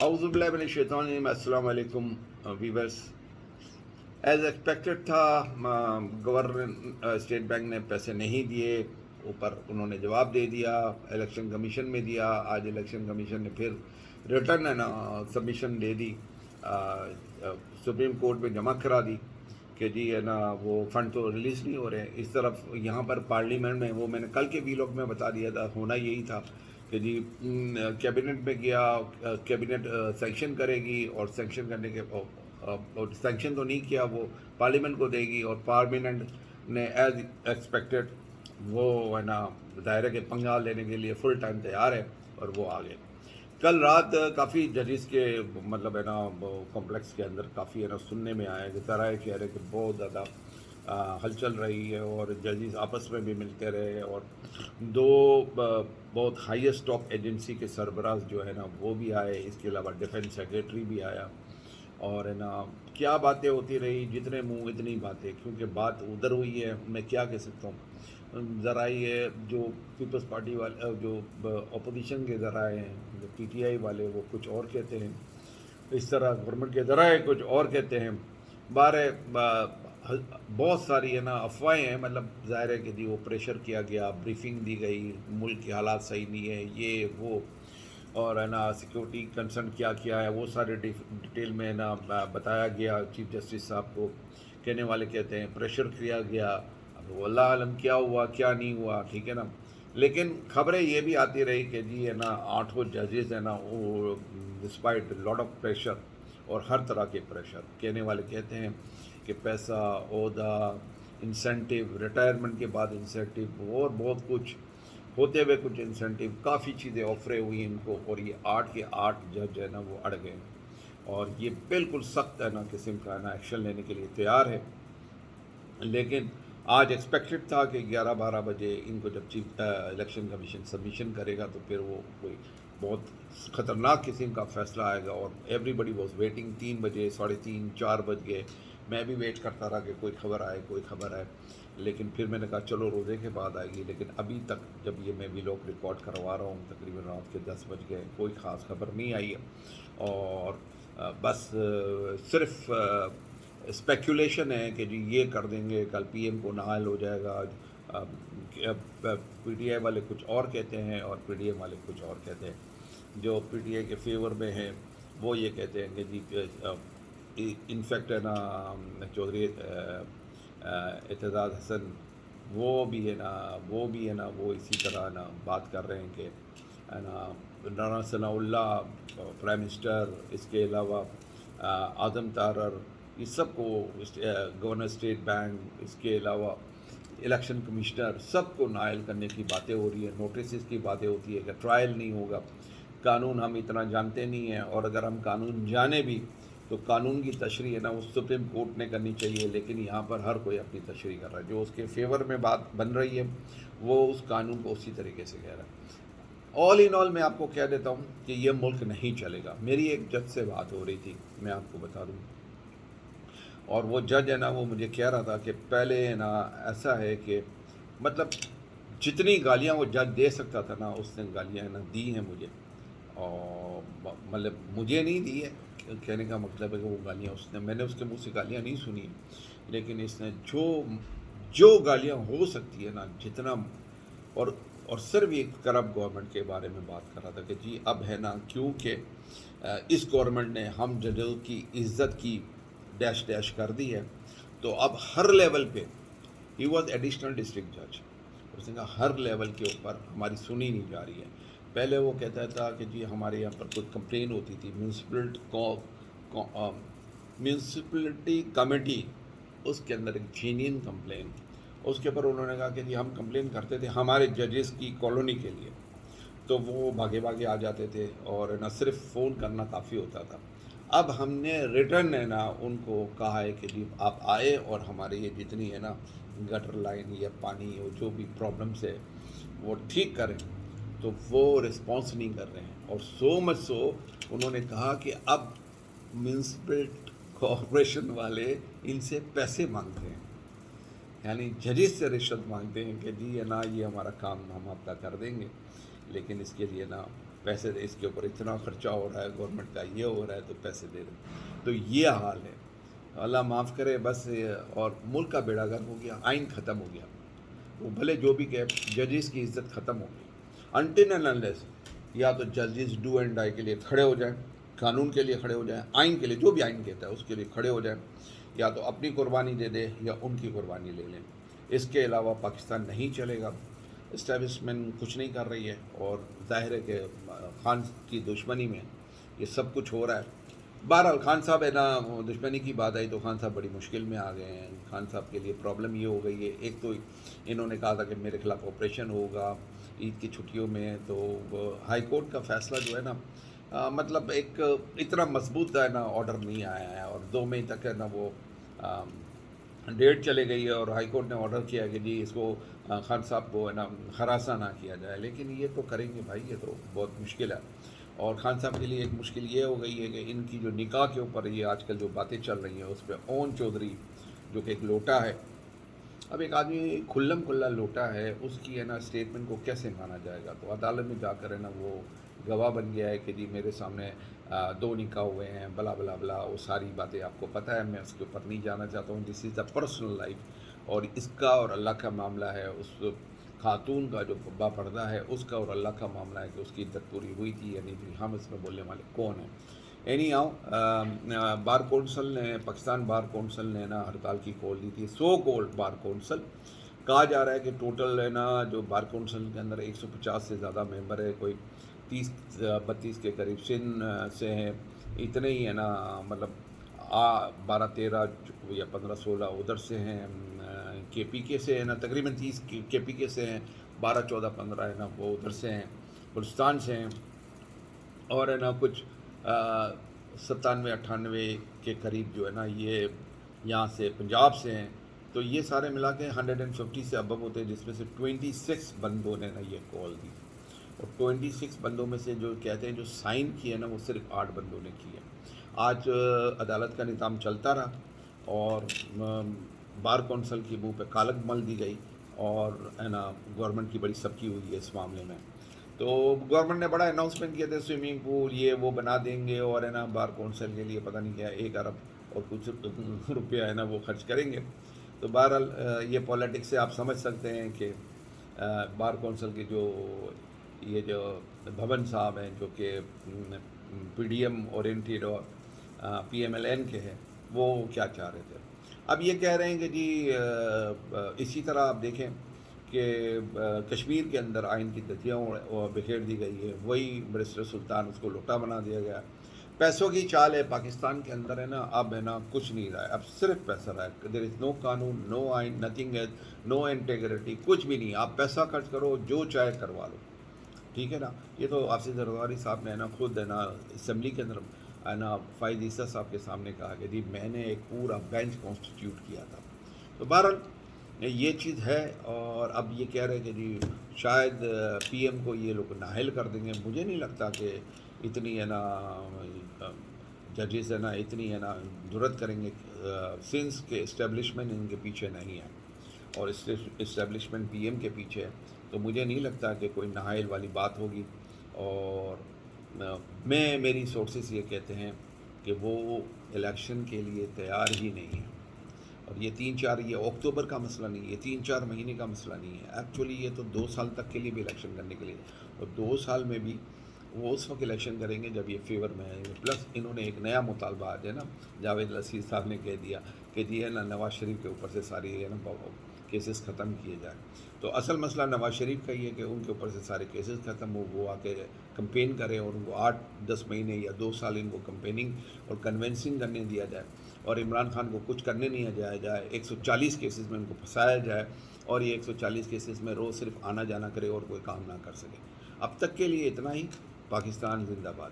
अस्सलाम वालेकुम viewers. As expected था, गवर्नर स्टेट बैंक ने पैसे नहीं दिए। ऊपर उन्होंने जवाब दे दिया, इलेक्शन कमीशन में दिया। आज इलेक्शन कमीशन ने फिर रिटर्न है ना सबमिशन दे दी, सुप्रीम कोर्ट में जमा करा दी कि जी है ना वो फंड तो रिलीज़ नहीं हो रहे हैं। इस तरफ यहाँ पर पार्लियामेंट में, वो मैंने कल के वीलॉग में बता दिया था, होना यही था कि जी कैबिनेट में गया, कैबिनेट सेंक्शन करेगी और सेंक्शन करने के और सेंक्शन तो नहीं किया, वो पार्लियामेंट को देगी और पार्लियामेंट ने एज एक्सपेक्टेड वो है ना दायरे के पंगा लेने के लिए फुल टाइम तैयार है और वो आ गए। कल रात काफ़ी जजेस के मतलब है ना कॉम्प्लेक्स के अंदर काफ़ी है ना सुनने में आया कि तरह कह रहे कि बहुत ज़्यादा हलचल रही है और जजेस आपस में भी मिलते रहे और दो बहुत हाईएस्ट टॉप एजेंसी के सरबराज जो है ना वो भी आए, इसके अलावा डिफेंस सेक्रेटरी भी आया। और है ना क्या बातें होती रही, जितने मुंह इतनी बातें, क्योंकि बात उधर हुई है, मैं क्या कह सकता हूँ। ज़रा ये जो पीपल्स पार्टी वाले जो अपोजिशन के ज़राए हैं, जो पीटीआई वाले, वो कुछ और कहते हैं, इस तरह गवर्नमेंट के ज़राए कुछ और कहते हैं। बहुत सारी है ना अफवाहें हैं, मतलब ज़ाहिर है कि जी वो प्रेशर किया गया, ब्रीफिंग दी गई, मुल्क के हालात सही नहीं है, ये वो, और है ना सिक्योरिटी कंसर्न क्या किया है वो सारे डिटेल में ना बताया गया चीफ जस्टिस साहब को। कहने वाले कहते हैं प्रेशर किया गया, अब वो अल्लाह आलम क्या हुआ क्या नहीं हुआ, ठीक है ना। लेकिन खबरें ये भी आती रही कि जी है ना 8 जजेस है ना वो डिस्पाइट लॉट ऑफ प्रेशर और हर तरह के प्रेशर, कहने वाले कहते हैं कि पैसा, ओहदा, इंसेंटिव, रिटायरमेंट के बाद इंसेंटिव और बहुत कुछ होते हुए कुछ इंसेंटिव, काफ़ी चीज़ें ऑफरें हुई इनको, और ये 8 के 8 जज है ना वो अड़ गए और ये बिल्कुल सख्त है ना किस्म का ना एक्शन लेने के लिए तैयार है। लेकिन आज एक्सपेक्टेड था कि 11-12 बजे इनको जब चीफ इलेक्शन कमीशन सबमिशन करेगा तो फिर वो कोई बहुत ख़तरनाक किस्म का फ़ैसला आएगा। और एवरीबडी वॉज वेटिंग। 3 बजे, 3:30, 4 बज गए, मैं भी वेट करता रहा कि कोई खबर आए कोई खबर आए। लेकिन फिर मैंने कहा चलो रोज़े के बाद आएगी, लेकिन अभी तक जब ये मैं व्लॉग रिकॉर्ड करवा रहा हूँ तकरीबन रात के 10 बज गए, कोई ख़ास खबर नहीं आई है। और बस सिर्फ स्पेकुलेशन है कि जी ये कर देंगे, कल पीएम को नाअहल हो जाएगा। पीटीआई वाले कुछ और कहते हैं और पीडीएम वाले कुछ और कहते हैं। जो पीटीआई के फेवर में हैं वो ये कहते हैं कि जी इनफैक्ट है ना चौधरी एतजाज़ हसन वो भी है ना वो इसी तरह ना बात कर रहे हैं कि है ना राना सनाउल्लाह प्राइम मिनिस्टर, इसके अलावा आज़म तारर, इस सब को गवर्नर स्टेट बैंक, इसके अलावा इलेक्शन कमिश्नर, सबको नायल करने की बातें हो रही है, नोटिस की बातें होती है कि ट्रायल नहीं होगा, कानून हम इतना जानते नहीं हैं, और अगर हम कानून जाने भी तो कानून की तशरीह है ना वो सुप्रीम कोर्ट ने करनी चाहिए। लेकिन यहाँ पर हर कोई अपनी तशरीह कर रहा है, जो उसके फेवर में बात बन रही है वो उस कानून को उसी तरीके से कह रहा है। ऑल इन ऑल मैं आपको कह देता हूँ कि ये मुल्क नहीं चलेगा। मेरी एक जज से बात हो रही थी, मैं आपको बता दूँ, और वो जज है ना वो मुझे कह रहा था कि पहले है ना ऐसा है कि मतलब जितनी गालियाँ वो जज दे सकता था ना उसने गालियाँ है ना दी हैं मुझे, और मतलब मुझे नहीं दी है, कहने का मतलब है कि वो गालियाँ मैंने उसके मुंह से गालियाँ नहीं सुनी, लेकिन इसने जो जो गालियाँ हो सकती है ना जितना, और सिर्फ एक करप्ट गवर्नमेंट के बारे में बात कर रहा था कि जी अब है ना क्योंकि इस गवर्नमेंट ने हम जजों की इज्जत की डैश डैश कर दी है, तो अब हर लेवल पे, ही वॉज एडिशनल डिस्ट्रिक्ट जज, उसने कहा हर लेवल के ऊपर हमारी सुनी नहीं जा रही है। पहले वो कहता था कि जी हमारे यहाँ पर कोई कंप्लेन होती थी म्यूनसिपलिटी कमेटी, उसके अंदर एक जेन्युइन कंप्लेन, उसके ऊपर उन्होंने कहा कि जी हम कंप्लेन करते थे हमारे जजेस की कॉलोनी के लिए, तो वो भागे भागे आ जाते थे और न सिर्फ फ़ोन करना काफ़ी होता था। अब हमने रिटर्न है ना उनको कहा है कि जी आप आए और हमारे ये जितनी है ना गटर लाइन या पानी और जो भी प्रॉब्लम्स है वो ठीक करें, तो वो रिस्पॉन्स नहीं कर रहे हैं। और सो मच सो उन्होंने कहा कि अब म्यूनसिपल कॉरपोरेशन वाले इनसे पैसे मांगते हैं, यानी जजेस से रिश्वत मांगते हैं कि जी है ना ये हमारा काम हम आपका कर देंगे, लेकिन इसके लिए ना پیسے دے، اس کے اوپر اتنا خرچہ ہو رہا ہے، گورنمنٹ کا یہ ہو رہا ہے تو پیسے دے دیں. تو یہ حال ہے. اللہ معاف کرے بس. اور ملک کا بیڑا گرک ہو گیا، آئین ختم ہو گیا. وہ بھلے جو بھی کہ ججز کی عزت ختم ہو گئی. انٹل اینڈ انلیس یا تو ججز ڈو اینڈ ڈائی کے لیے کھڑے ہو جائیں، قانون کے لیے کھڑے ہو جائیں، آئین کے لیے جو بھی آئین کہتا ہے اس کے لیے کھڑے ہو جائیں، یا تو اپنی قربانی دے دے یا ان کی قربانی لے لیں. اس کے علاوہ پاکستان نہیں چلے گا. اسٹیبلشمنٹ کچھ نہیں کر رہی ہے، اور ظاہر ہے کہ خان کی دشمنی میں یہ سب کچھ ہو رہا ہے. بہرحال خان صاحب ہے نا، دشمنی کی بات آئی تو خان صاحب بڑی مشکل میں آ گئے ہیں. خان صاحب کے لیے پرابلم یہ ہو گئی ہے، ایک تو انہوں نے کہا تھا کہ میرے خلاف آپریشن ہوگا عید کی چھٹیوں میں، تو ہائی کورٹ کا فیصلہ جو ہے نا، مطلب ایک اتنا مضبوط ہے نا آرڈر نہیں آیا ہے، اور 2 مئی تک ہے نا وہ ڈیٹ چلے گئی ہے، اور ہائی کورٹ نے آرڈر کیا کہ جی اس کو خان صاحب کو ہے نا ہراساں نہ کیا جائے. لیکن یہ تو کریں گے بھائی، یہ تو بہت مشکل ہے. اور خان صاحب کے لیے ایک مشکل یہ ہو گئی ہے کہ ان کی جو نکاح کے اوپر یہ آج کل جو باتیں چل رہی ہیں اس پہ اون چودھری جو کہ ایک لوٹا ہے، اب ایک آدمی کھلم کھلا لوٹا ہے، اس کی ہے نا اسٹیٹمنٹ کو کیسے مانا جائے گا؟ تو عدالت میں جا کر ہے نا وہ گواہ بن گیا ہے کہ جی میرے سامنے 2 نکاح ہوئے ہیں، بلا بلا بلا، وہ ساری باتیں آپ کو پتہ ہے، میں اس کے اوپر نہیں جانا چاہتا ہوں. دس از دا پرسنل لائف، اور اس کا اور اللہ کا معاملہ ہے. اس خاتون کا جو با پردہ ہے اس کا اور اللہ کا معاملہ ہے کہ اس کی عدت پوری ہوئی تھی یا نہیں تھی. ہم اس میں بولنے والے کون ہیں؟ اینی ہاؤ، بار کونسل نے، پاکستان بار کونسل نے نا ہڑتال کی کال دی تھی. سو کولڈ بار کونسل کہا جا رہا ہے کہ ٹوٹل ہے نا جو بار کونسل کے اندر 150 سے زیادہ ممبر ہے، کوئی 30-32 کے قریب سندھ سے ہیں، اتنے ہی ہے نا، مطلب 12-13 یا 15-16 ادھر سے ہیں، کے پی کے سے ہے نا، تقریباً 30 کے پی کے سے ہیں، 12-14-15 ہے نا وہ ادھر سے ہیں، بلوچستان سے ہیں، اور ہے نا کچھ 97-98 کے قریب جو ہے نا یہ یہاں سے پنجاب سے ہیں. تو یہ سارے ملا کے 150 سے ابو ہوتے ہیں، جس میں سے 26 بندوں نے نا یہ کال دی. اور 26 بندوں میں سے جو کہتے ہیں جو سائن کیے نا وہ صرف 8 بندوں نے کیے. آج عدالت کا نظام چلتا رہا، اور بار کونسل کی منہ پہ کالک مل دی گئی، اور ہے نا گورنمنٹ کی بڑی سبکی ہوئی ہے اس معاملے میں. تو گورنمنٹ نے بڑا اناؤنسمنٹ کیا تھے، سوئمنگ پول یہ وہ بنا دیں گے، اور ہے نا بار کونسل کے لیے پتہ نہیں کیا 1 ارب اور کچھ روپیہ ہے نا وہ خرچ کریں گے. تو بہرحال یہ پولیٹکس سے آپ سمجھ سکتے ہیں کہ بار کونسل کے یہ جو بھون صاحب ہیں جو کہ پی ڈی ایم اورینٹیڈ اور پی ایم ایل این کے ہیں، وہ کیا چاہ رہے تھے. اب یہ کہہ رہے ہیں کہ جی اسی طرح آپ دیکھیں کہ کشمیر کے اندر آئین کی دھجیاں بکھیر دی گئی ہے، وہی برسٹر سلطان اس کو لوٹا بنا دیا گیا. پیسوں کی چال ہے پاکستان کے اندر ہے نا، اب ہے نا کچھ نہیں رہا ہے، اب صرف پیسہ رہا ہے. دیر از نو قانون، نو آئین، نتھنگ ایز، نو انٹیگریٹی، کچھ بھی نہیں. آپ پیسہ خرچ کرو، جو چاہے کروا لو، ٹھیک ہے نا. یہ تو آصف زرداری صاحب نے ہے نا خود ہے نا اسمبلی کے اندر ہے نا فائز عیسیٰ صاحب کے سامنے کہا کہ جی میں نے ایک پورا بینچ کانسٹیٹیوٹ کیا تھا. تو بہرحال یہ چیز ہے. اور اب یہ کہہ رہے کہ جی شاید پی ایم کو یہ لوگ نااہل کر دیں گے. مجھے نہیں لگتا کہ اتنی ہے نا ججز ہے نا اتنی ہے نا جرات کریں گے، سنس کے اسٹیبلشمنٹ ان کے پیچھے نہیں ہے اور اسٹیبلشمنٹ پی ایم کے پیچھے ہے. تو مجھے نہیں لگتا کہ کوئی نااہل والی بات ہوگی. اور میری سورسز یہ کہتے ہیں کہ وہ الیکشن کے لیے تیار ہی نہیں ہے. اور یہ 3-4 یہ اکتوبر کا مسئلہ نہیں ہے، یہ 3-4 مہینے کا مسئلہ نہیں ہے. ایکچولی یہ تو 2 سال تک کے لیے بھی الیکشن کرنے کے لیے، اور 2 سال میں بھی وہ اس وقت الیکشن کریں گے جب یہ فیور میں آئیں گے. پلس انہوں نے ایک نیا مطالبہ آج ہے نا جاوید رشید صاحب نے کہہ دیا کہ جی ہے نا نواز شریف کے اوپر سے ساری ہے نا کیسز ختم کیے جائیں. تو اصل مسئلہ نواز شریف کا یہ ہے کہ ان کے اوپر سے سارے کیسز ختم ہو، وہ آ کے کمپین کریں، اور ان کو 8-10 مہینے یا 2 سال ان کو کمپیننگ اور کنونسنگ کرنے دیا جائے، اور عمران خان کو کچھ کرنے نہیں دیا جائے. 140 کیسز میں ان کو پھنسایا جائے، اور یہ 140 کیسز میں روز صرف آنا جانا کرے اور کوئی کام نہ کر سکے. اب تک کے لیے اتنا ہی. پاکستان زندہ باد.